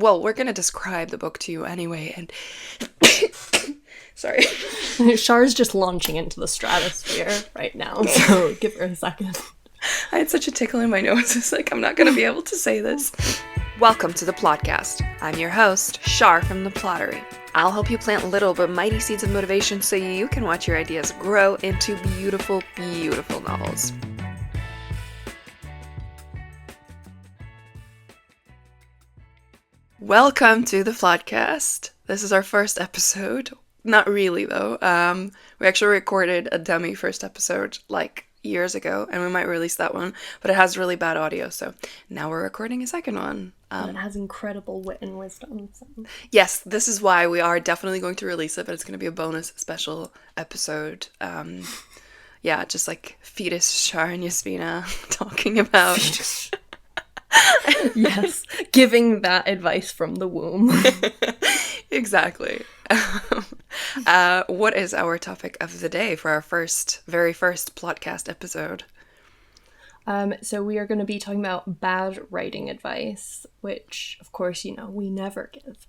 well, we're going to describe the book to you anyway, and sorry. Char's just launching into the stratosphere right now, so give her a second. I had such a tickle in my nose. It's like, I'm not going to be able to say this. Welcome to the Plotcast. I'm your host, Char from the Plottery. I'll help you plant little but mighty seeds of motivation so you can watch your ideas grow into beautiful, beautiful novels. Welcome to the Plotcast. This is our first episode. Not really, though. We actually recorded a dummy first episode, like, years ago, and we might release that one, but it has really bad audio, so now we're recording a second one. It has incredible wit and wisdom. So. Yes, this is why we are definitely going to release it, but it's going to be a bonus special episode. Yeah, just like fetus Char and Jasmina talking about... Yes, giving that advice from the womb. Exactly. What is our topic of the day for our very first Plotcast episode? So we are going to be talking about bad writing advice, which, of course, we never give.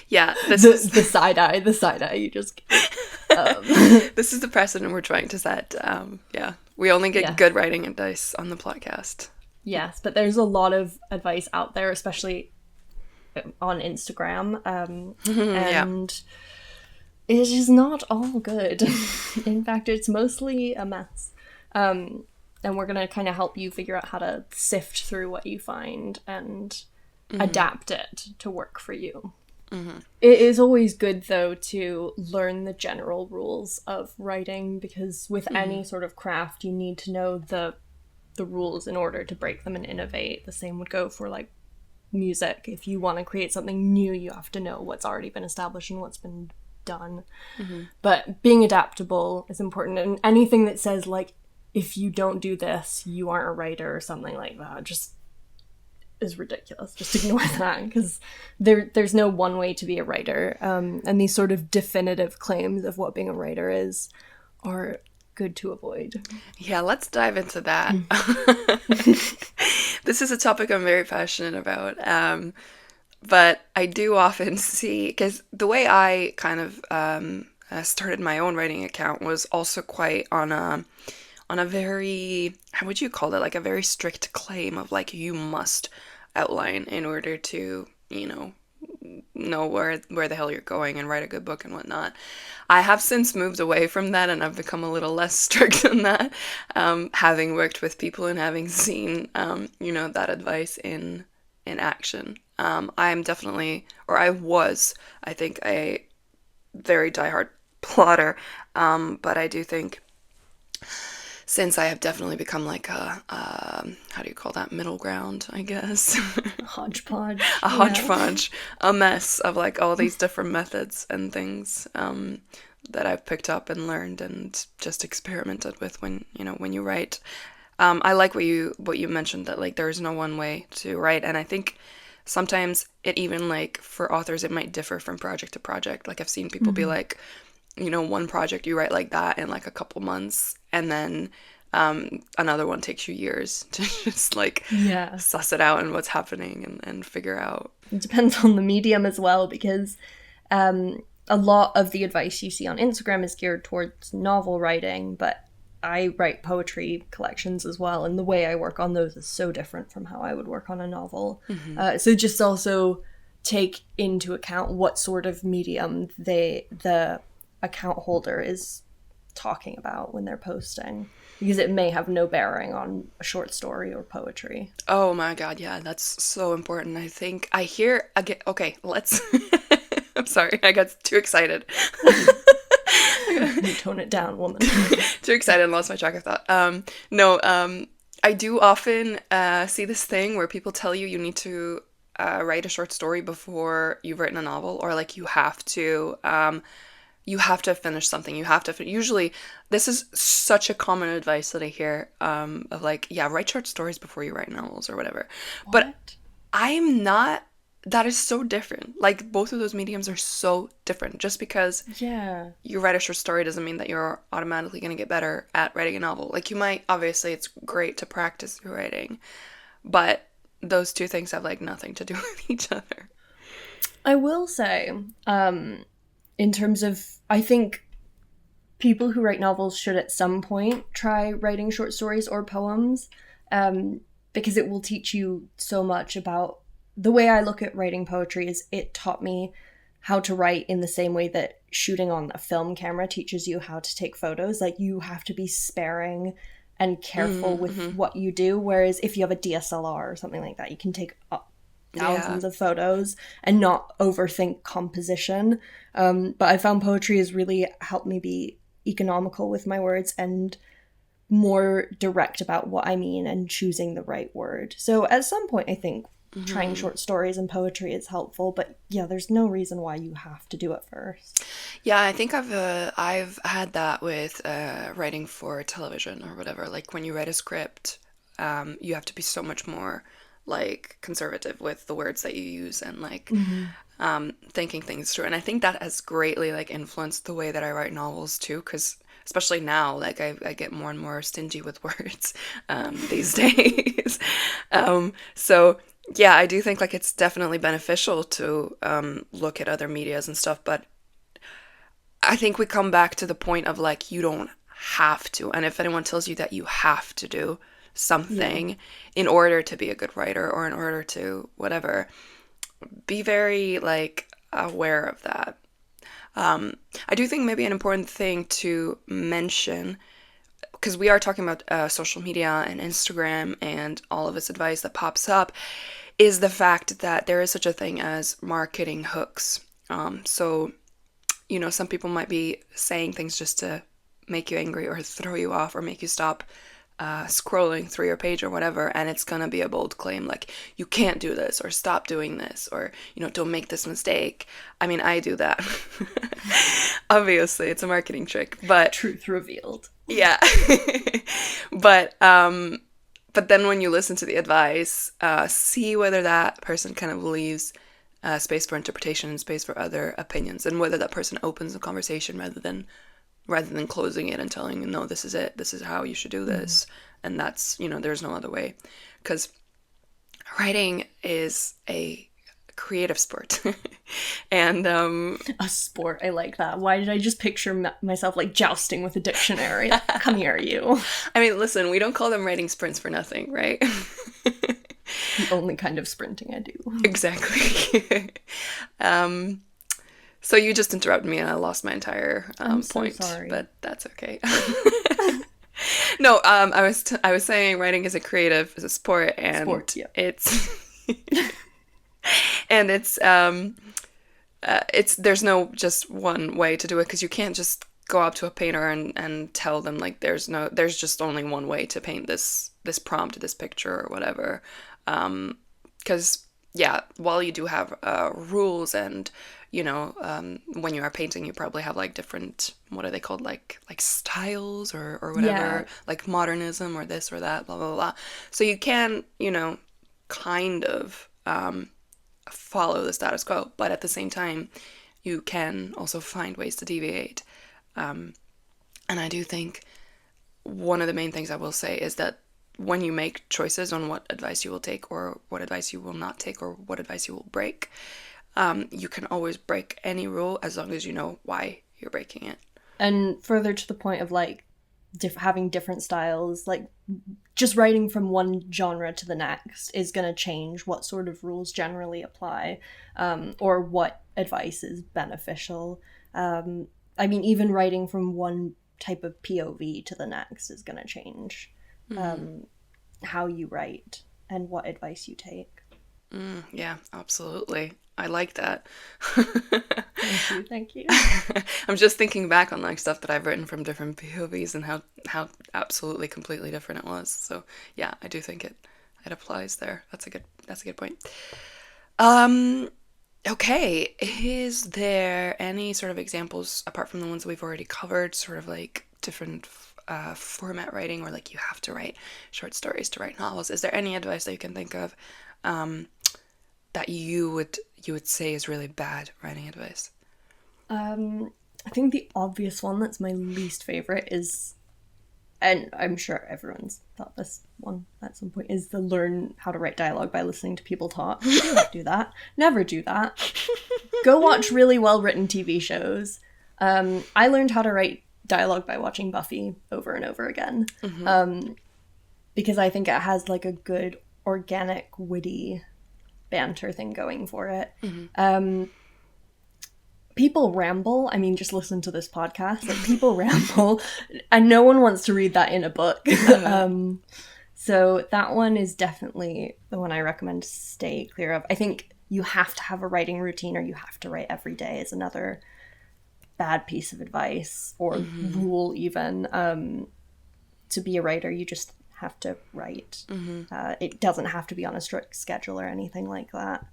Yeah, the side eye you just give. This is the precedent we're trying to set. Yeah, we only get good writing advice on the podcast. Yes, but there's a lot of advice out there, especially on Instagram, and it is not all good. In fact, it's mostly a mess. And we're going to kind of help you figure out how to sift through what you find and adapt it to work for you. Mm-hmm. It is always good, though, to learn the general rules of writing, because with any sort of craft, you need to know the rules in order to break them and innovate. The same would go for, like, music. If you want to create something new, you have to know what's already been established and what's been done. Mm-hmm. But being adaptable is important, and anything that says, like, if you don't do this, you aren't a writer or something like that, just is ridiculous. Just ignore that, because there's no one way to be a writer. And these sort of definitive claims of what being a writer are good to avoid. Yeah, let's dive into that. This is a topic I'm very passionate about. But I do often see, because the way I kind of started my own writing account was also quite on a very, how would you call it, like a very strict claim of, like, you must outline in order to, know where the hell you're going and write a good book and whatnot. I have since moved away from that, and I've become a little less strict than that, having worked with people and having seen, that advice in action. I'm definitely, or I was, I think, a very diehard plotter, but I do think since I have definitely become like a how do you call that, middle ground, I guess. A hodgepodge. A mess of, like, all these different methods and things that I've picked up and learned and just experimented with when you write. I like what you mentioned, that, like, there's no one way to write, and I think sometimes it even, like, for authors, it might differ from project to project. Like, I've seen people be like, one project you write like that in, like, a couple months, and then another one takes you years to just, like, suss it out and what's happening and figure out. It depends on the medium as well, because a lot of the advice you see on Instagram is geared towards novel writing, but I write poetry collections as well, and the way I work on those is so different from how I would work on a novel. Mm-hmm. So just also take into account what sort of medium the account holder is talking about when they're posting, because it may have no bearing on a short story or poetry. Oh my god, yeah, that's so important. I think I hear again. Okay, let's I'm sorry, I got too excited. You tone it down, woman. Too excited and lost my track of thought. I do often see this thing where people tell you need to write a short story before you've written a novel, or, like, you have to finish something. Usually, this is such a common advice that I hear of, like, write short stories before you write novels or whatever. What? But I'm not. That is so different. Like, both of those mediums are so different. Just because you write a short story doesn't mean that you're automatically going to get better at writing a novel. Like, you might, obviously, it's great to practice your writing, but those two things have like nothing to do with each other. I will say, in terms of, I think people who write novels should at some point try writing short stories or poems, because it will teach you so much about the way I look at writing poetry is it taught me how to write in the same way that shooting on a film camera teaches you how to take photos. Like, you have to be sparing and careful with what you do, whereas if you have a DSLR or something like that, you can take thousands of photos and not overthink composition. But I found poetry has really helped me be economical with my words and more direct about what I mean and choosing the right word. So at some point, I think trying short stories and poetry is helpful, but yeah, there's no reason why you have to do it first. Yeah, I think I've had that with writing for television or whatever. Like when you write a script, you have to be so much more like conservative with the words that you use and like thinking things through. And I think that has greatly like influenced the way that I write novels too, because especially now, like I get more and more stingy with words these days. So yeah, I do think like it's definitely beneficial to look at other medias and stuff, but I think we come back to the point of like you don't have to. And if anyone tells you that you have to do something in order to be a good writer or in order to whatever, be very like aware of that. I do think maybe an important thing to mention, because we are talking about social media and Instagram and all of this advice that pops up, is the fact that there is such a thing as marketing hooks. So, you know, some people might be saying things just to make you angry or throw you off or make you stop scrolling through your page or whatever, and it's gonna be a bold claim like you can't do this or stop doing this or, you know, don't make this mistake. I mean, I do that. Obviously it's a marketing trick, but Truth revealed. yeah. But then when you listen to the advice, see whether that person kind of leaves space for interpretation and space for other opinions, and whether that person opens the conversation rather than closing it and telling you, no, this is it, this is how you should do this, and that's, you know, there's no other way. Because writing is a creative sport. And a sport, I like that. Why did I just picture myself like jousting with a dictionary? Come here, you. I mean, listen, we don't call them writing sprints for nothing, right? The only kind of sprinting I do. Exactly. So you just interrupted me and I lost my entire I'm point, so sorry. but that's okay. No, I was saying writing is a sport, and it's and it's there's no just one way to do it, because you can't just go up to a painter and tell them like there's just only one way to paint this prompt, this picture or whatever, because yeah, while you do have rules and, you know, when you are painting, you probably have like different, what are they called, like styles or whatever, like modernism or this or that, blah blah blah. So you can, you know, kind of follow the status quo, but at the same time, you can also find ways to deviate. And I do think one of the main things I will say is that when you make choices on what advice you will take or what advice you will not take or what advice you will break, you can always break any rule as long as you know why you're breaking it. And further to the point of like having different styles, like just writing from one genre to the next is going to change what sort of rules generally apply, or what advice is beneficial. I mean, even writing from one type of POV to the next is going to change how you write and what advice you take. Yeah, absolutely. I like that. Thank you. I'm just thinking back on like stuff that I've written from different POVs and how absolutely completely different it was. So yeah, I do think it applies there. That's a good point. Okay, is there any sort of examples apart from the ones we've already covered, sort of like different format writing, or like you have to write short stories to write novels? Is there any advice that you can think of that you would say is really bad writing advice? I think the obvious one that's my least favorite is and I'm sure everyone's thought this one at some point, is to learn how to write dialogue by listening to people talk. Do not do that. Never do that. Go watch really well-written TV shows. I learned how to write dialogue by watching Buffy over and over again. Because I think it has like a good, organic, witty banter thing going for it. People ramble. I mean, just listen to this podcast. Like, people ramble, and no one wants to read that in a book. So that one is definitely the one I recommend to stay clear of. I think you have to have a writing routine, or you have to write every day is another bad piece of advice, or rule even. To be a writer, you just have to write. It doesn't have to be on a strict schedule or anything like that.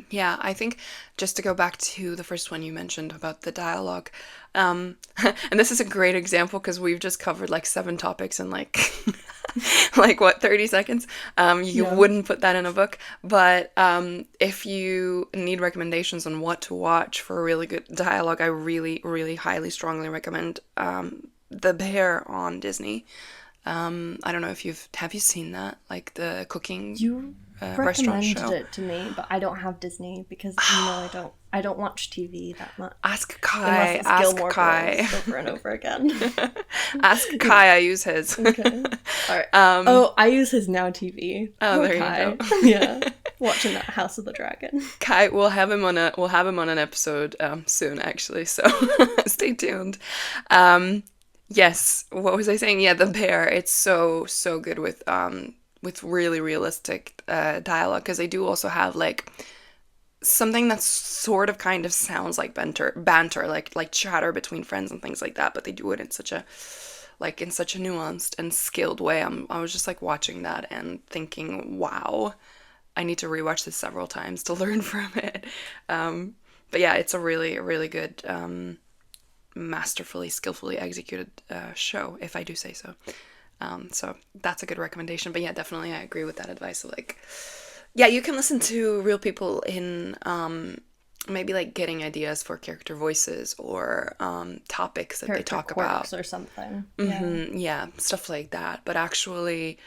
Yeah, I think just to go back to the first one you mentioned about the dialogue, and this is a great example because we've just covered like 7 topics in like like what, 30 seconds. You wouldn't put that in a book, but if you need recommendations on what to watch for a really good dialogue, I really, really highly strongly recommend The Bear on Disney. I don't know if have you seen that? Like the cooking You restaurant recommended show? it to me, but I don't have Disney because I don't watch TV that much. Ask Kai. Unless it's Ask Gilmore Kai. Girls over and over again. Ask Kai. I use his. Okay. All right. I use his Now TV. Oh, Poor there Kai. you go. Yeah, watching that House of the Dragon. Kai, we'll have him on an episode soon, actually. So stay tuned. Yes, what was I saying? Yeah, The Bear. It's so good with really realistic dialogue, because they do also have like something that sort of kind of sounds like banter, like chatter between friends and things like that, but they do it in such a nuanced and skilled way. I was just like watching that and thinking, wow, I need to rewatch this several times to learn from it. But yeah, it's a really, really good, masterfully, skillfully executed show, if I do say so. So that's a good recommendation. But yeah, definitely I agree with that advice of like, yeah, you can listen to real people in maybe like getting ideas for character voices or topics that Character they talk quirks about. or something. Yeah, stuff like that. But actually,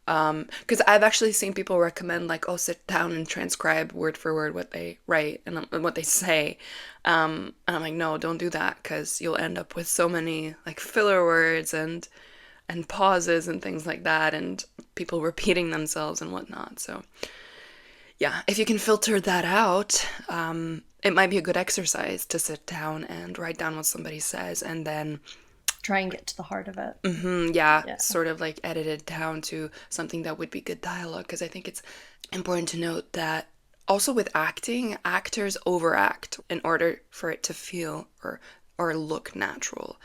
because I've actually seen people recommend like, oh, sit down and transcribe word for word what they write and what they say. And I'm like, no, don't do that, because you'll end up with so many like filler words and pauses and things like that, and people repeating themselves and whatnot. So yeah, if you can filter that out, it might be a good exercise to sit down and write down what somebody says and then Try and get to the heart of it. yeah, sort of like edit it down to something that would be good dialogue. Because I think it's important to note that also with acting, actors overact in order for it to feel or look natural.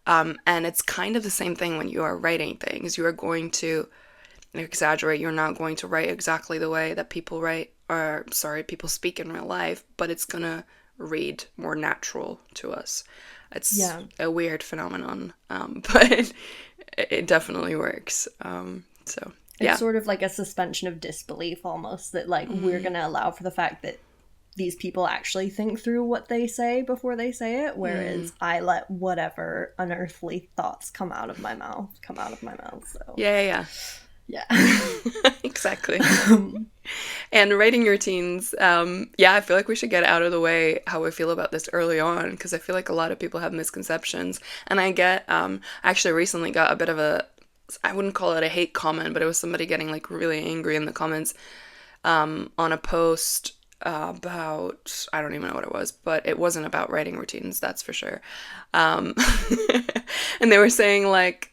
And it's kind of the same thing when you are writing things. You are going to exaggerate. You're not going to write exactly the way that people people speak in real life, but it's gonna read more natural to us. It's a weird phenomenon, but it definitely works. So yeah. It's sort of like a suspension of disbelief almost, that like we're going to allow for the fact that these people actually think through what they say before they say it, whereas I let whatever unearthly thoughts come out of my mouth. So Yeah. Exactly. And writing routines, I feel like we should get out of the way how we feel about this early on, because I feel like a lot of people have misconceptions. And I actually recently got a bit of I wouldn't call it a hate comment, but it was somebody getting like really angry in the comments on a post about, I don't even know what it was, but it wasn't about writing routines, that's for sure. And they were saying like,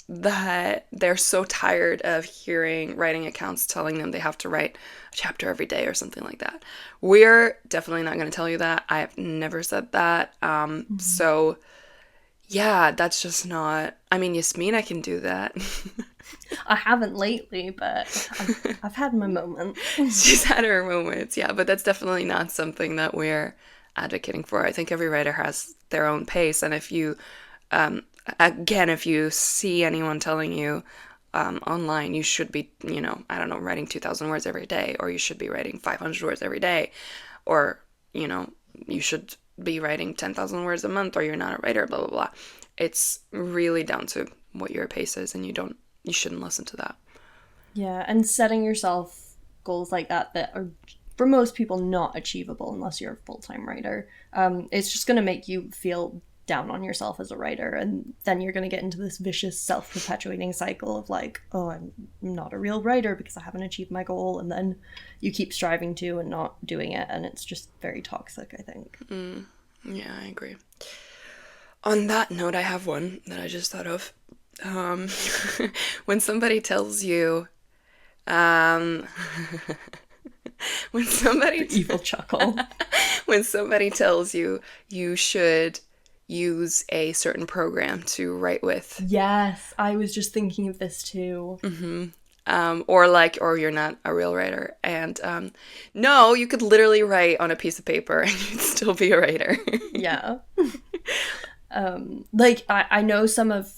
that they're so tired of hearing writing accounts telling them they have to write a chapter every day or something like that. We're definitely not going to tell you that. I have never said that. So yeah, that's just not, I mean, Yasmina can do that. I haven't lately, but I've had my moments. She's had her moments, yeah, but that's definitely not something that we're advocating for. I think every writer has their own pace, and if you again, if you see anyone telling you online you should be, I don't know, writing 2,000 words every day, or you should be writing 500 words every day, or, you should be writing 10,000 words a month or you're not a writer, blah, blah, blah. It's really down to what your pace is, and you shouldn't listen to that. Yeah, and setting yourself goals like that are, for most people, not achievable unless you're a full-time writer. It's just going to make you feel down on yourself as a writer, and then you're going to get into this vicious self-perpetuating cycle of like, oh, I'm not a real writer because I haven't achieved my goal, and then you keep striving to and not doing it, and it's just very toxic, I think. Yeah, I agree. On that note, I have one that I just thought of. When somebody tells you, um, when somebody evil chuckle. when somebody tells you you should use a certain program to write with, Yes, I was just thinking of this too. or you're not a real writer, and no, you could literally write on a piece of paper and you'd still be a writer. Yeah. Like I know some of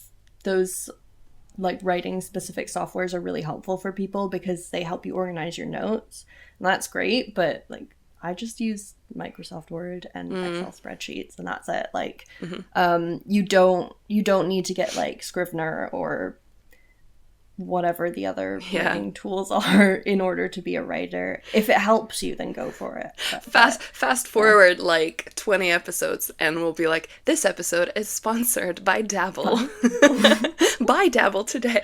those like writing specific softwares are really helpful for people because they help you organize your notes, and that's great, but like I just use Microsoft Word and Excel spreadsheets, and that's it. Like you don't need to get like Scrivener or whatever the other writing tools are in order to be a writer. If it helps you, then go for it. Fast forward like 20 episodes and we'll be like, this episode is sponsored by Dabble. Buy Dabble today.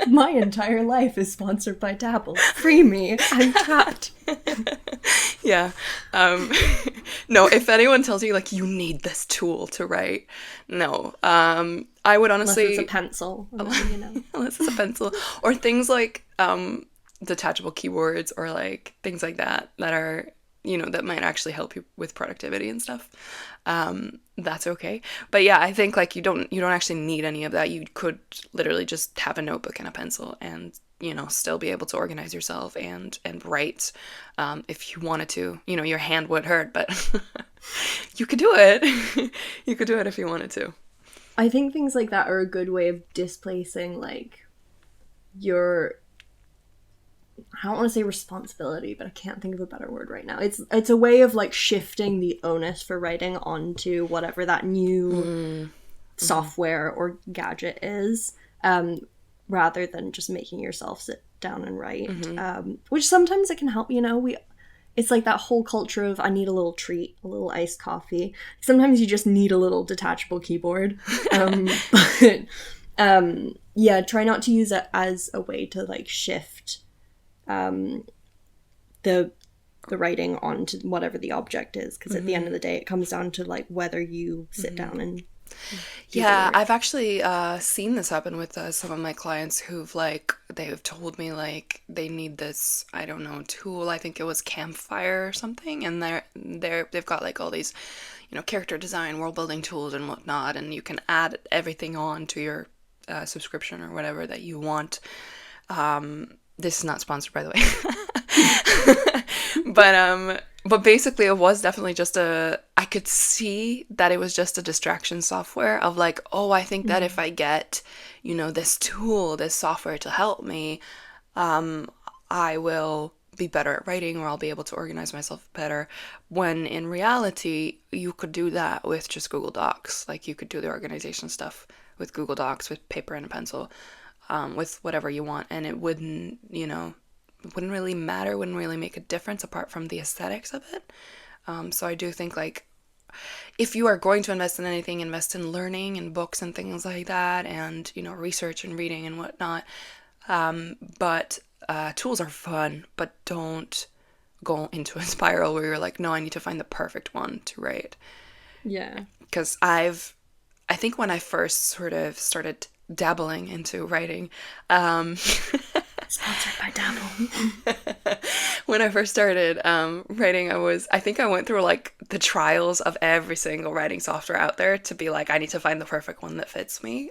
My entire life is sponsored by Dabble. Free me. I'm tapped. Yeah. No, if anyone tells you like you need this tool to write, no. I would honestly, unless it's a pencil, you know. Unless it's a pencil, or things like detachable keyboards, or like things like that are, that might actually help you with productivity and stuff. That's okay. But yeah, I think like you don't actually need any of that. You could literally just have a notebook and a pencil and still be able to organize yourself and write if you wanted to. Your hand would hurt, but you could do it. You could do it if you wanted to. I think things like that are a good way of displacing like your, I don't want to say responsibility, but I can't think of a better word right now. It's a way of like shifting the onus for writing onto whatever that new software or gadget is, rather than just making yourself sit down and write. Which sometimes it can help. It's like that whole culture of I need a little treat, a little iced coffee. Sometimes you just need a little detachable keyboard. But yeah, try not to use it as a way to like shift the writing onto whatever the object is, because at the end of the day it comes down to like whether you sit down and yeah, I've actually seen this happen with some of my clients they've told me like they need this, I don't know, tool. I think it was Campfire or something, and they've got like all these character design, world building tools and whatnot, and you can add everything on to your subscription or whatever that you want. This is not sponsored, by the way. But basically it was definitely just I could see that it was just a distraction software of like, oh, I think that if I get, this tool, this software to help me, I will be better at writing, or I'll be able to organize myself better. When in reality, you could do that with just Google Docs. Like you could do the organization stuff with Google Docs, with paper and a pencil, with whatever you want, and it wouldn't really matter, wouldn't really make a difference apart from the aesthetics of it. So I do think like if you are going to invest in anything, invest in learning and books and things like that, and research and reading and whatnot. But tools are fun, but don't go into a spiral where you're like, no, I need to find the perfect one to write. Yeah. Because I think when I first sort of started dabbling into writing, sponsored by Dabble. When I first started writing, I think I went through like the trials of every single writing software out there to be like, I need to find the perfect one that fits me.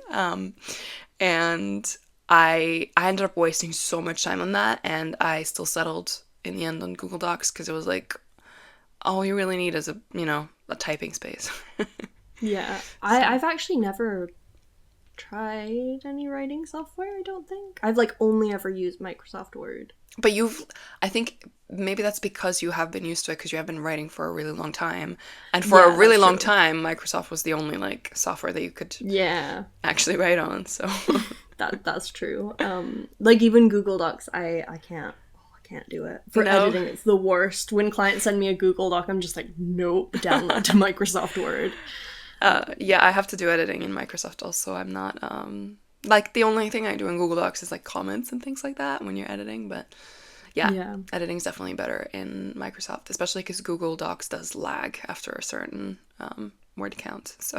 And I ended up wasting so much time on that, and I still settled in the end on Google Docs because it was like, all you really need is a typing space. Yeah. I've actually never tried any writing software, I don't think. I've like only ever used Microsoft Word. But I think maybe that's because you have been used to it because you have been writing for a really long time. And for a Yeah, really that's long true. time, Microsoft was the only like software that you could Yeah, actually write on. So that's true. Like even Google Docs, I can't. I can't do it for no. editing. It's the worst. When clients send me a Google Doc, I'm just like, nope, download to Microsoft Word. Yeah, I have to do editing in Microsoft also. I'm not like the only thing I do in Google Docs is like comments and things like that when you're editing, but yeah, Yeah, editing's definitely better in Microsoft, especially because Google Docs does lag after a certain word count. So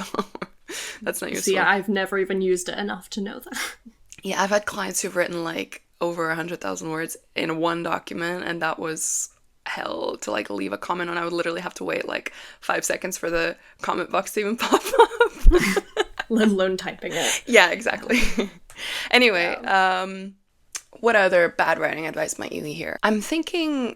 that's not see, useful. I've never even used it enough to know that. Yeah, I've had clients who've written like over 100,000 words in one document, and that was hell to like leave a comment on. I would literally have to wait like 5 seconds for the comment box to even pop up. Let alone typing it. Yeah, exactly. Anyway, Yeah. what other bad writing advice might you hear? I'm thinking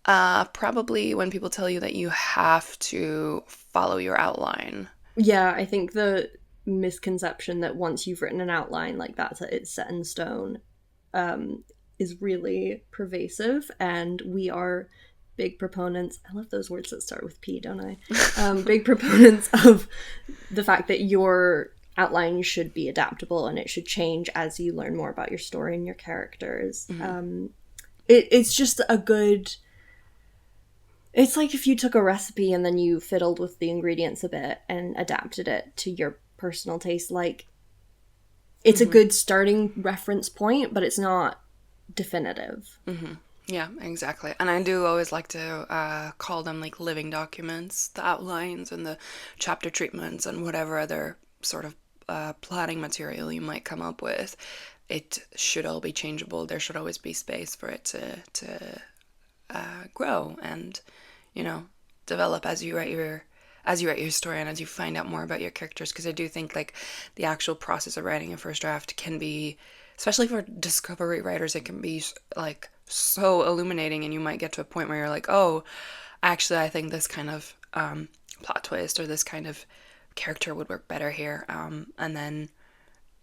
probably when people tell you that you have to follow your outline. Yeah, I think the misconception that once you've written an outline like that's it, it's set in stone, is really pervasive, and we are big proponents. I love those words that start with P, don't I? Big proponents of the fact that your outline should be adaptable and it should change as you learn more about your story and your characters. It's just a good. It's like if you took a recipe and then you fiddled with the ingredients a bit and adapted it to your personal taste. Like, it's a good starting reference point, but it's not definitive. Yeah, exactly. And I do always like to call them like living documents, the outlines and the chapter treatments and whatever other sort of plotting material you might come up with. It should all be changeable. There should always be space for it to grow and, you know, develop as you write your story and as you find out more about your characters. Because I do think like the actual process of writing a first draft can be, especially for discovery writers, it can be like so illuminating, and you might get to a point where you're like, oh, actually, I think this kind of plot twist or this kind of character would work better here. And then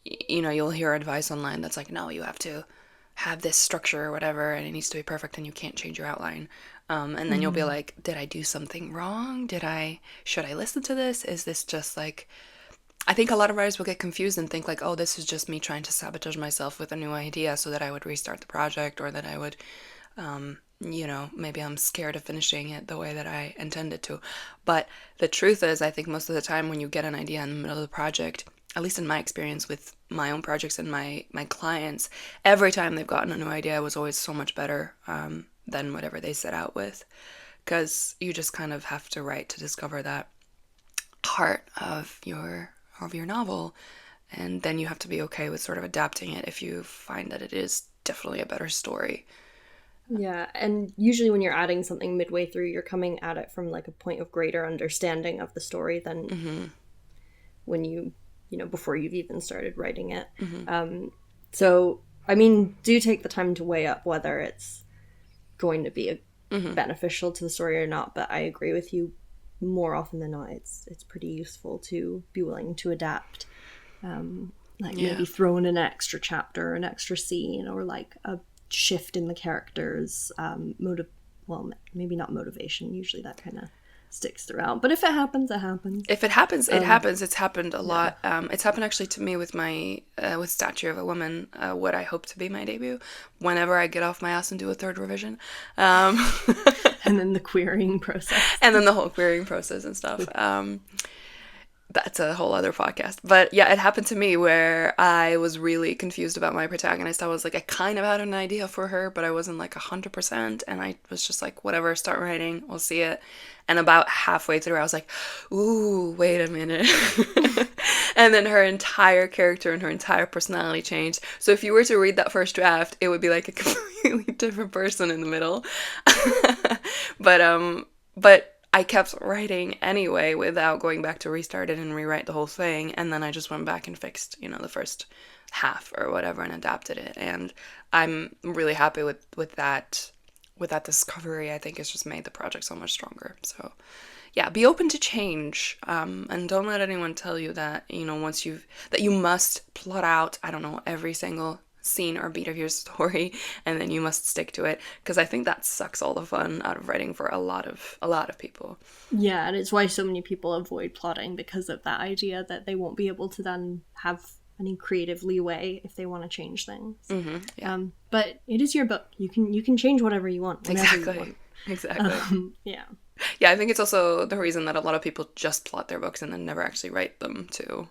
you know, you'll hear advice online that's like, no, you have to have this structure or whatever, and it needs to be perfect, and you can't change your outline. And then you'll be Mm-hmm. like, did I do something wrong? Should I listen to this? Is this just like, I think a lot of writers will get confused and think like, oh, this is just me trying to sabotage myself with a new idea so that I would restart the project or that I would, you know, maybe I'm scared of finishing it the way that I intended to. But the truth is, I think most of the time when you get an idea in the middle of the project, at least in my experience with my own projects and my clients, every time they've gotten a new idea, it was always so much better than whatever they set out with. Because you just kind of have to write to discover that heart of your novel, and then you have to be okay with sort of adapting it if you find that it is definitely a better story. Yeah, and usually when you're adding something midway through, you're coming at it from like a point of greater understanding of the story than when before you've even started writing it. So, I mean, do take the time to weigh up whether it's going to be beneficial to the story or not. But I agree with you. More often than not, it's pretty useful to be willing to adapt. Like Yeah. maybe throw in an extra chapter, an extra scene, or like a shift in the characters' motive. Well, maybe not motivation. Usually that kind of sticks throughout. But if it happens, it happens. If it happens, it happens. It's happened a Yeah. lot. It's happened actually to me with my with Statue of a Woman, what I hope to be my debut. Whenever I get off my ass and do a third revision, And then the querying process. and then the whole querying process and stuff. That's a whole other podcast. But yeah, it happened to me where I was really confused about my protagonist. I was like, I kind of had an idea for her, but I wasn't like 100%. And I was just like, whatever, start writing, we'll see it. And about halfway through, I was like, ooh, wait a minute. And then her entire character and her entire personality changed. So if you were to read that first draft, it would be like a completely different person in the middle. But I kept writing anyway without going back to restart it and rewrite the whole thing. And then I just went back and fixed, you know, the first half or whatever and adapted it. And I'm really happy with that discovery. I think it's just made the project so much stronger. So yeah, be open to change, and don't let anyone tell you that, you know, that you must plot out, I don't know, every single scene or beat of your story, and then you must stick to it, because I think that sucks all the fun out of writing for a lot of people. Yeah, and it's why so many people avoid plotting, because of that idea that they won't be able to then have any creative leeway if they want to change things. Yeah. But it is your book. You can change whatever you want, whenever you want. Exactly. Yeah. Yeah, I think it's also the reason that a lot of people just plot their books and then never actually write them too,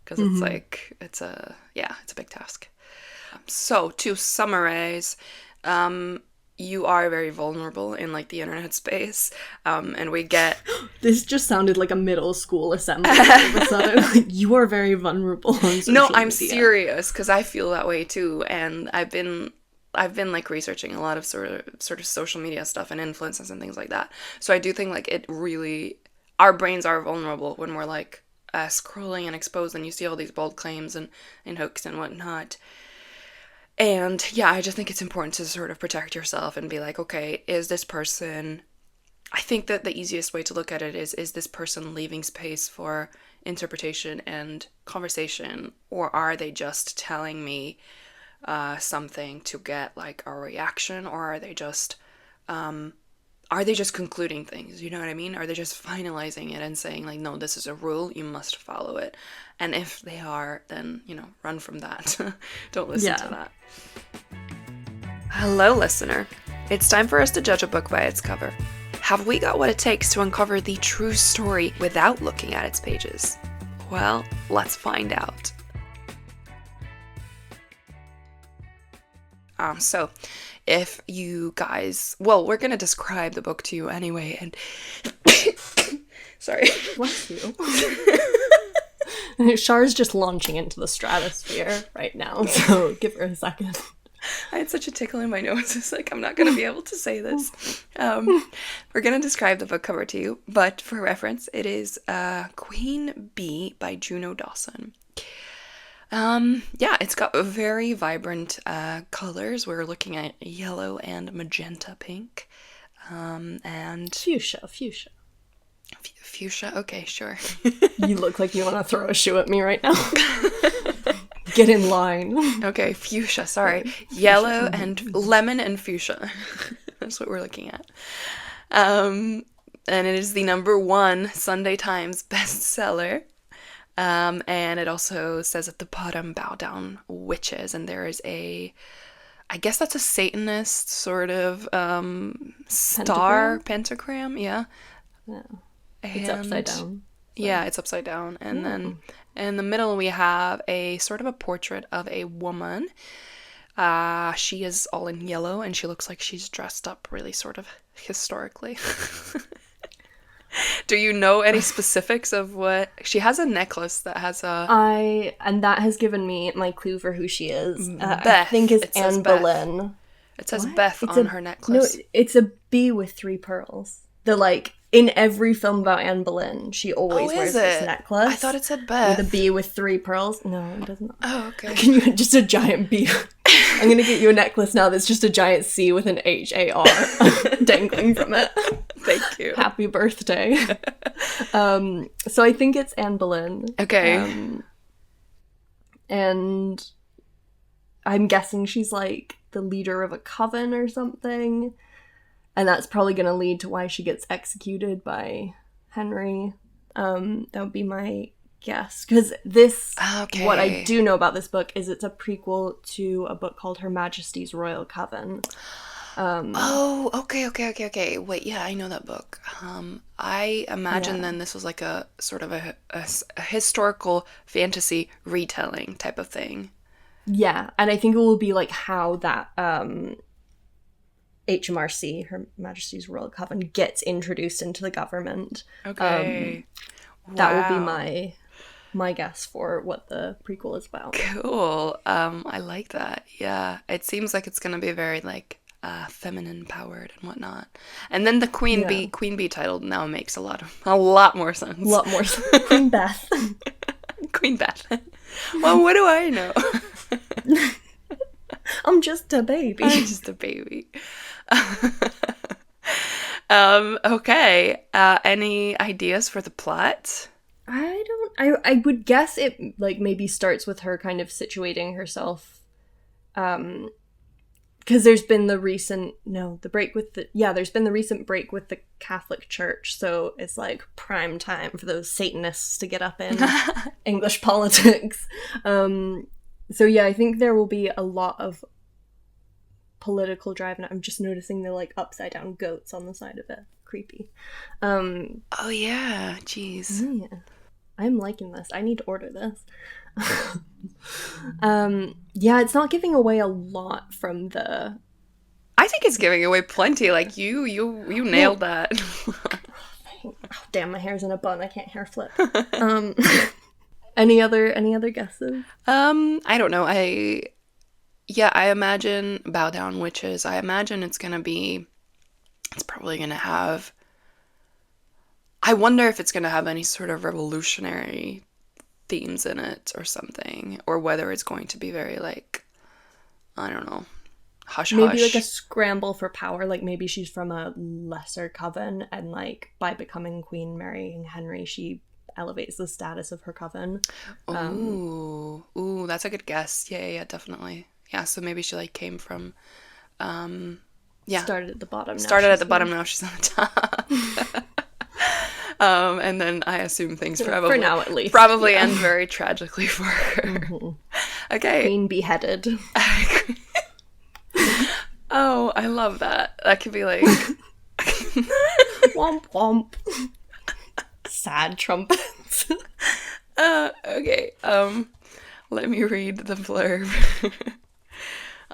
because it's like it's a big task. So to summarize, you are very vulnerable in like the internet space, and we get This just sounded like a middle school assembly all of a sudden. Like, you are very vulnerable on social no, I'm media. serious, because I feel that way too, and I've been like researching a lot of sort of social media stuff and influences and things like that. So I do think like it really, our brains are vulnerable when we're like scrolling and exposed, and you see all these bold claims and hooks and whatnot. And yeah, I just think it's important to sort of protect yourself and be like, okay, is this person, I think that the easiest way to look at it is this person leaving space for interpretation and conversation, or are they just telling me something to get like a reaction, or are they just concluding things? You know what I mean? Are they just finalizing it and saying like, no, this is a rule, you must follow it? And if they are, then, run from that. Don't listen to that. Hello, listener. It's time for us to judge a book by its cover. Have we got what it takes to uncover the true story without looking at its pages? Well, let's find out. So, if you guys, well, we're going to describe the book to you anyway, and sorry. Bless you. Char's just launching into the stratosphere right now, so give her a second. I had such a tickle in my nose. It's like, I'm not going to be able to say this. We're going to describe the book cover to you, but for reference, it is Queen Bee by Juno Dawson. Yeah, it's got very vibrant colors. We're looking at yellow and magenta pink. And Fuchsia. Fuchsia? Okay, sure. You look like you want to throw a shoe at me right now. Get in line. Okay, fuchsia, sorry. Yellow and lemon and fuchsia. That's what we're looking at. And it is the #1 Sunday Times bestseller. And it also says at the bottom, bow down witches. And there is I guess that's a Satanist sort of star pentagram. Yeah. It's upside down. Yeah, it's upside down. And then in the middle we have a sort of a portrait of a woman. She is all in yellow, and she looks like she's dressed up really sort of historically. Do you know any specifics of what she has? A necklace that has and that has given me my clue for who she is. Beth. I think it's Anne Boleyn. It says Beth on her necklace. No, it's a bee with 3 pearls. In every film about Anne Boleyn, she always wears this necklace. I thought it said Beth. With a bee with 3 pearls. No, it doesn't. Oh, okay. Can you just a giant bee? I'm gonna get you a necklace now that's just a giant C with an HAR dangling from it. Thank you. Happy birthday. So I think it's Anne Boleyn. Okay. And I'm guessing she's like the leader of a coven or something. And that's probably going to lead to why she gets executed by Henry. That would be my guess. Because what I do know about this book is it's a prequel to a book called Her Majesty's Royal Coven. Okay. Wait, yeah, I know that book. I imagine then this was like a sort of a historical fantasy retelling type of thing. Yeah, and I think it will be like how that HMRC, Her Majesty's Royal Coven, gets introduced into the government. Okay. That will be my guess for what the prequel is about. Cool. I like that. Yeah. It seems like it's gonna be very like feminine powered and whatnot. And then the Queen Bee title now makes a lot more sense. A lot more sense. Queen Beth. Queen Beth. Well, what do I know? I'm just a baby. Okay. Any ideas for the plot? I would guess it like maybe starts with her kind of situating herself because there's been the recent there's been the recent break with the Catholic Church, so it's like prime time for those Satanists to get up in English politics. So yeah, I think there will be a lot of political drive, and I'm just noticing the like upside down goats on the side of it. Creepy. Oh yeah, jeez. Yeah. I'm liking this. I need to order this. Yeah, it's not giving away a lot from the... I think it's giving away plenty. Like, you nailed that. Oh, damn, my hair's in a bun. I can't hair flip. Any other guesses? I don't know. I imagine Bow Down Witches. I imagine it's probably gonna have... I wonder if it's gonna have any sort of revolutionary themes in it or something, or whether it's going to be very like, I don't know, hush hush. Maybe like a scramble for power, like maybe she's from a lesser coven, and like by becoming queen, marrying Henry, she elevates the status of her coven. Ooh, that's a good guess. Yeah, definitely. Yeah, so maybe she like came from, started at the bottom. Now she's on the top. And then I assume things probably, for now at least, end very tragically for her. Mm-hmm. Okay. Queen beheaded. Oh, I love that. That could be like... Womp womp. Sad trumpets. Okay. Let me read the blurb.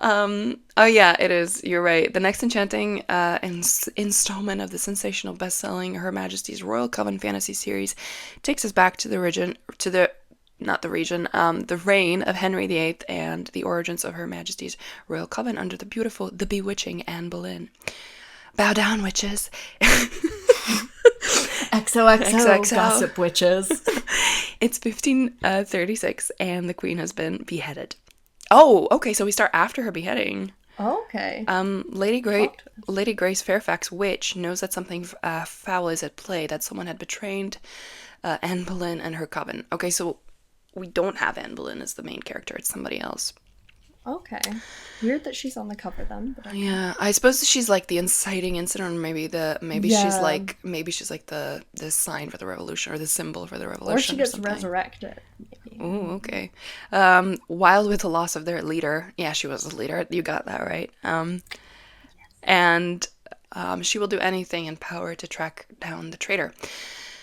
Oh yeah, it is. You're right. The next enchanting installment of the sensational best-selling Her Majesty's Royal Coven fantasy series takes us back to the reign of Henry VIII and the origins of Her Majesty's Royal Coven under the beautiful, the bewitching Anne Boleyn. Bow down, witches. XOXO, gossip witches. It's 1536 and the queen has been beheaded. Oh, okay, so we start after her beheading. Okay. Lady Grace Fairfax Witch knows that something foul is at play, that someone had betrayed Anne Boleyn and her coven. Okay, so we don't have Anne Boleyn as the main character, it's somebody else. Okay. Weird that she's on the cover then. But yeah, I suppose she's like the inciting incident, or maybe she's like the sign for the revolution, or the symbol for the revolution. Or she gets resurrected. Ooh, okay. Wild with the loss of their leader. Yeah, she was the leader. You got that right. And she will do anything in power to track down the traitor.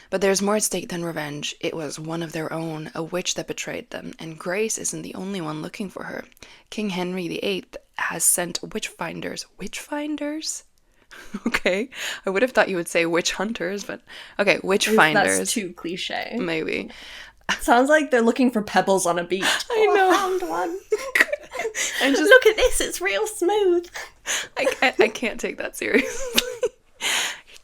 But there's more at stake than revenge. It was one of their own, a witch that betrayed them, and Grace isn't the only one looking for her. King Henry VIII has sent witch-finders. Witch-finders? Okay. I would have thought you would say witch hunters, but okay, witch-finders. That's too cliche. Maybe. Sounds like they're looking for pebbles on a beach. I know. I found one. Look at this, it's real smooth. I can't take that seriously.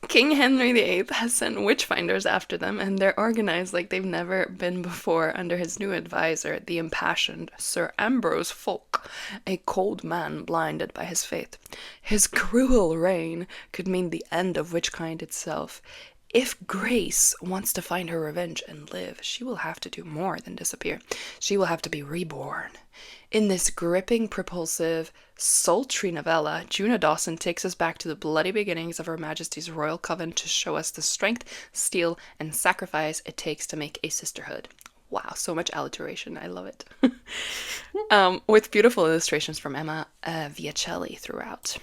King Henry VIII has sent witch-finders after them, and they're organized like they've never been before under his new advisor, the impassioned Sir Ambrose Fulk, a cold man blinded by his faith. His cruel reign could mean the end of witchkind itself. If Grace wants to find her revenge and live, she will have to do more than disappear. She will have to be reborn. In this gripping, propulsive, sultry novella, Juna Dawson takes us back to the bloody beginnings of Her Majesty's Royal Coven to show us the strength, steel, and sacrifice it takes to make a sisterhood. Wow, so much alliteration. I love it. With beautiful illustrations from Emma Viacelli throughout.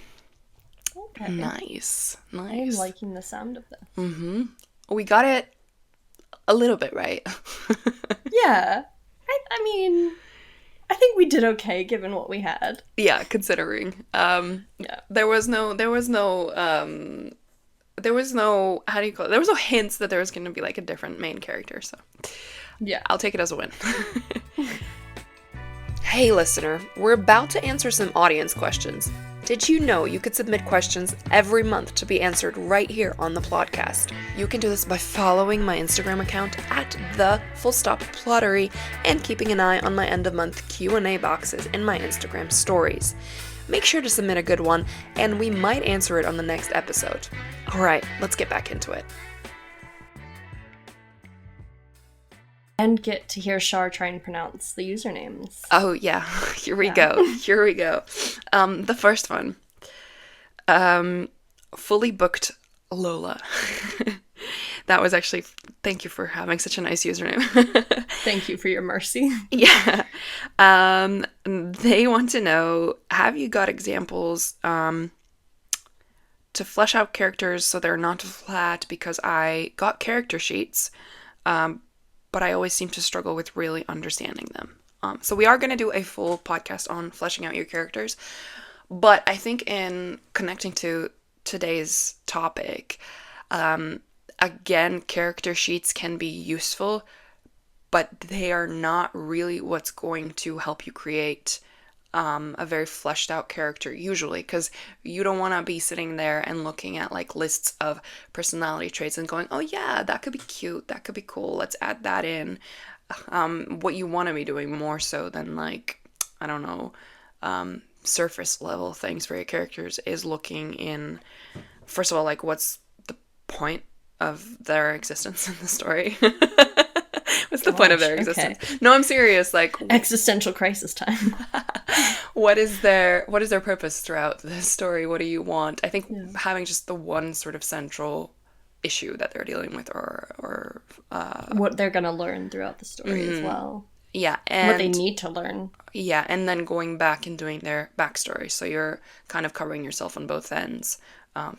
Okay. Nice. I'm liking the sound of this. Mm-hmm. We got it a little bit right. Yeah. I mean, I think we did okay given what we had. Yeah, considering. Yeah. There was no how do you call it? There was no hints that there was going to be like a different main character, so yeah, I'll take it as a win. Hey listener, we're about to answer some audience questions. Did you know you could submit questions every month to be answered right here on the Plotcast? You can do this by following my Instagram account at @Plottery and keeping an eye on my end-of-month Q&A boxes in my Instagram stories. Make sure to submit a good one, and we might answer it on the next episode. Alright, let's get back into it. And get to hear Char try and pronounce the usernames. Oh, yeah. Here we go. Here we go. The first one. Fully booked Lola. That was actually, thank you for having such a nice username. Thank you for your mercy. Yeah. They want to know, have you got examples to flesh out characters so they're not flat, because I got character sheets, but I always seem to struggle with really understanding them. So we are going to do a full podcast on fleshing out your characters, but I think in connecting to today's topic, again, character sheets can be useful, but they are not really what's going to help you create a very fleshed out character usually, because you don't want to be sitting there and looking at like lists of personality traits and going, oh yeah, that could be cute, that could be cool, let's add that in. What you want to be doing more so than like, I don't know, surface level things for your characters is looking in, first of all, like what's the point of their existence in the story? What's the point of their existence? Okay. No, I'm serious. Like existential crisis time. What is their purpose throughout the story? What do you want? I think having just the one sort of central issue that they're dealing with, or what they're gonna learn throughout the story as well. Yeah, and what they need to learn. Yeah, and then going back and doing their backstory, so you're kind of covering yourself on both ends,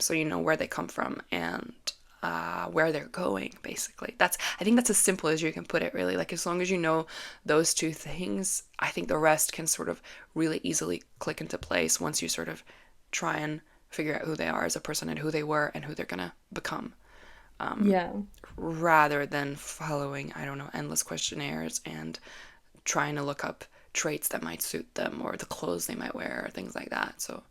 so you know where they come from and where they're going, basically. I think that's as simple as you can put it, really. Like, as long as you know those two things, I think the rest can sort of really easily click into place once you sort of try and figure out who they are as a person and who they were and who they're gonna become. Rather than following, I don't know, endless questionnaires and trying to look up traits that might suit them or the clothes they might wear or things like that. So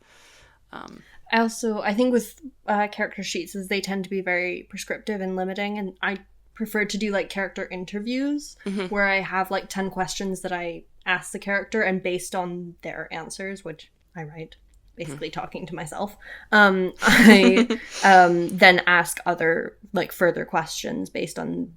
I think with character sheets is they tend to be very prescriptive and limiting, and I prefer to do like character interviews where I have like 10 questions that I ask the character, and based on their answers, which I write, basically talking to myself, I then ask other like further questions based on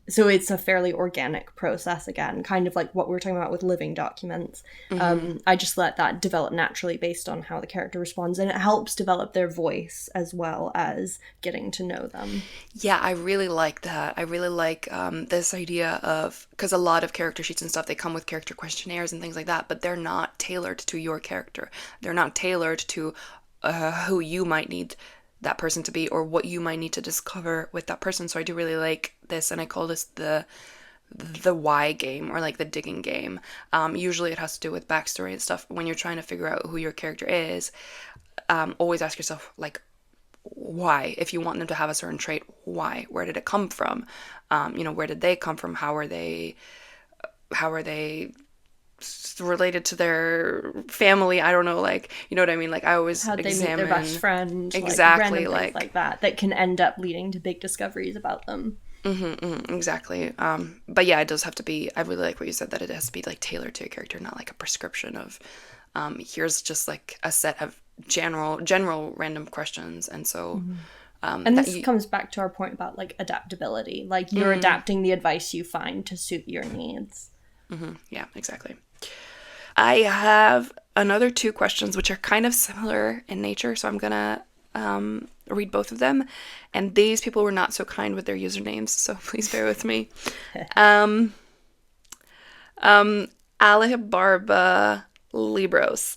so it's a fairly organic process, again, kind of like what we're talking about with living documents. I just let that develop naturally based on how the character responds, and it helps develop their voice as well as getting to know them. Yeah, I really like that. I really like this idea of, because a lot of character sheets and stuff, they come with character questionnaires and things like that, but they're not tailored to your character. They're not tailored to who you might need that person to be or what you might need to discover with that person. So I do really like this, and I call this the why game, or like the digging game. Usually it has to do with backstory and stuff. When you're trying to figure out who your character is, always ask yourself, like, why? If you want them to have a certain trait, why? Where did it come from? Where did they come from? How are they related to their family? I don't know, like, you know what I mean? Like, I always how they meet their best friend, exactly, like that can end up leading to big discoveries about them. Exactly. But yeah, it does have to be, I really like what you said, that it has to be like tailored to a character, not like a prescription of here's just like a set of general random questions. And so and this comes back to our point about like adaptability, like you're adapting the advice you find to suit your needs. Yeah, exactly. I have another 2 questions which are kind of similar in nature, so I'm gonna read both of them. And these people were not so kind with their usernames, so please bear with me. Alibarba Libros,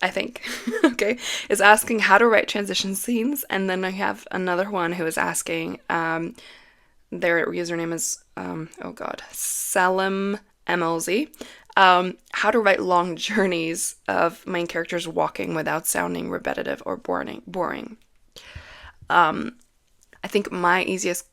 I think, okay, is asking how to write transition scenes. And then I have another one who is asking, their username is, Salim MLZ, how to write long journeys of main characters walking without sounding repetitive or boring. I think my easiest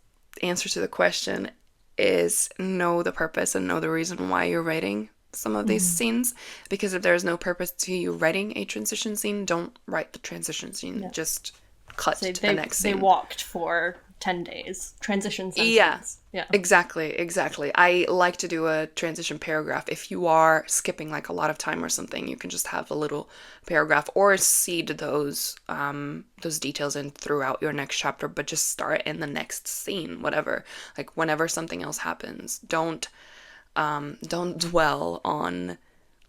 answer to the question is know the purpose and know the reason why you're writing some of these scenes, because if there's no purpose to you writing a transition scene, don't write the transition scene. Just cut to the next scene. They walked for 10 days. Transition Yeah, sentence. Yeah. exactly. I like to do a transition paragraph. If you are skipping like a lot of time or something, you can just have a little paragraph or seed those details in throughout your next chapter, but just start in the next scene, whatever. Like whenever something else happens, don't dwell on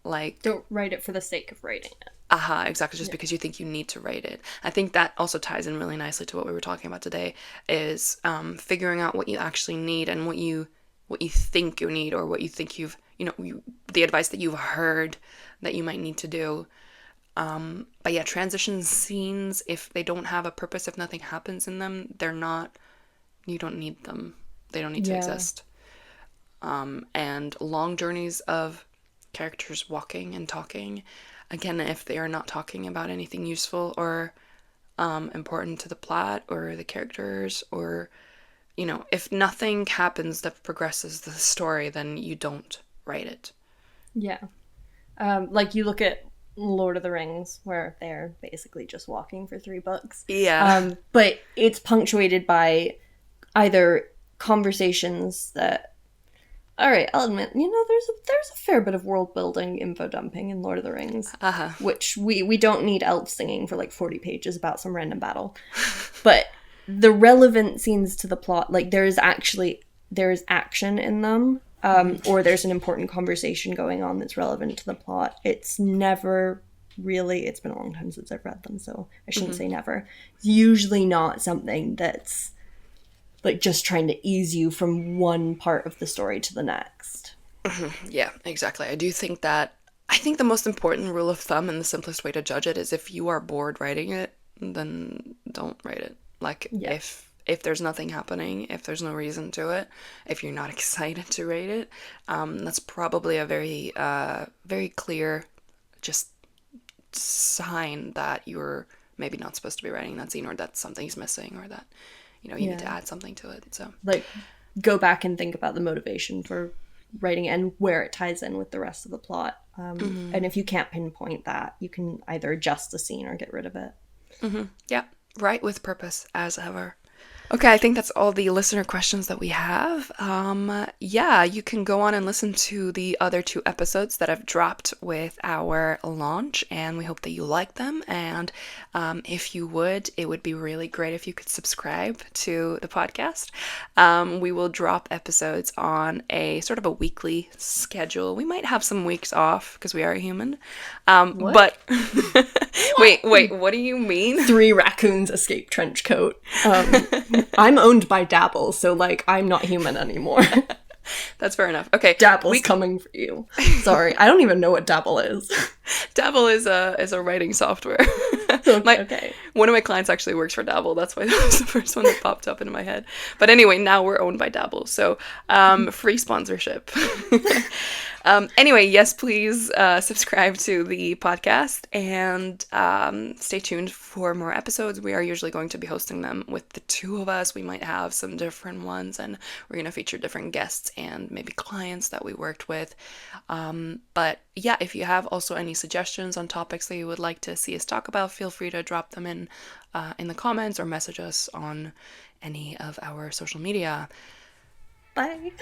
like Don't write it for the sake of writing it. exactly, just because you think you need to write it. I think that also ties in really nicely to what we were talking about today, is figuring out what you actually need and what you think you need, or what you think the advice that you've heard that you might need to do. But yeah, transition scenes, if they don't have a purpose, if nothing happens in them, you don't need them. They don't need to exist. And long journeys of characters walking and talking, again, if they are not talking about anything useful or important to the plot or the characters, or if nothing happens that progresses the story, then you don't write it. Yeah. Like you look at Lord of the Rings, where they're basically just walking for 3 books. Yeah. But it's punctuated by either conversations that, all right, I'll admit, there's a fair bit of world building, info dumping in Lord of the Rings, which we don't need elves singing for like 40 pages about some random battle. But the relevant scenes to the plot, like there's action in them, or there's an important conversation going on that's relevant to the plot. It's never really, it's been a long time since I've read them, so I shouldn't say never. It's usually not something that's like just trying to ease you from one part of the story to the next. Yeah, exactly. I think the most important rule of thumb and the simplest way to judge it is, if you are bored writing it, then don't write it. Like, if there's nothing happening, if there's no reason to it, if you're not excited to write it, that's probably a very, very clear just sign that you're maybe not supposed to be writing that scene, or that something's missing, or that you need to add something to it. So like, go back and think about the motivation for writing and where it ties in with the rest of the plot. And if you can't pinpoint that, you can either adjust the scene or get rid of it. Yeah, write with purpose as ever. Okay, I think that's all the listener questions that we have. Yeah, you can go on and listen to the other 2 episodes that I've dropped with our launch, and we hope that you like them. And if you would, it would be really great if you could subscribe to the podcast. We will drop episodes on a sort of a weekly schedule. We might have some weeks off because we are human. But wait, what do you mean? 3 raccoons escape trench coat. I'm owned by Dabble, so like I'm not human anymore. That's fair enough. Okay, Dabble's coming for you. Sorry, I don't even know what Dabble is. Dabble is a writing software. Okay. One of my clients actually works for Dabble. That's why that was the first one that popped up into my head. But anyway, now we're owned by Dabble, so free sponsorship. Anyway, yes, please subscribe to the podcast, and stay tuned for more episodes. We are usually going to be hosting them with the 2 of us. We might have some different ones, and we're going to feature different guests and maybe clients that we worked with. But yeah, if you have also any suggestions on topics that you would like to see us talk about, feel free to drop them in the comments or message us on any of our social media. Bye.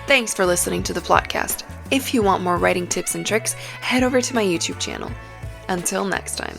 Thanks for listening to the Plotcast. If you want more writing tips and tricks, head over to my YouTube channel. Until next time.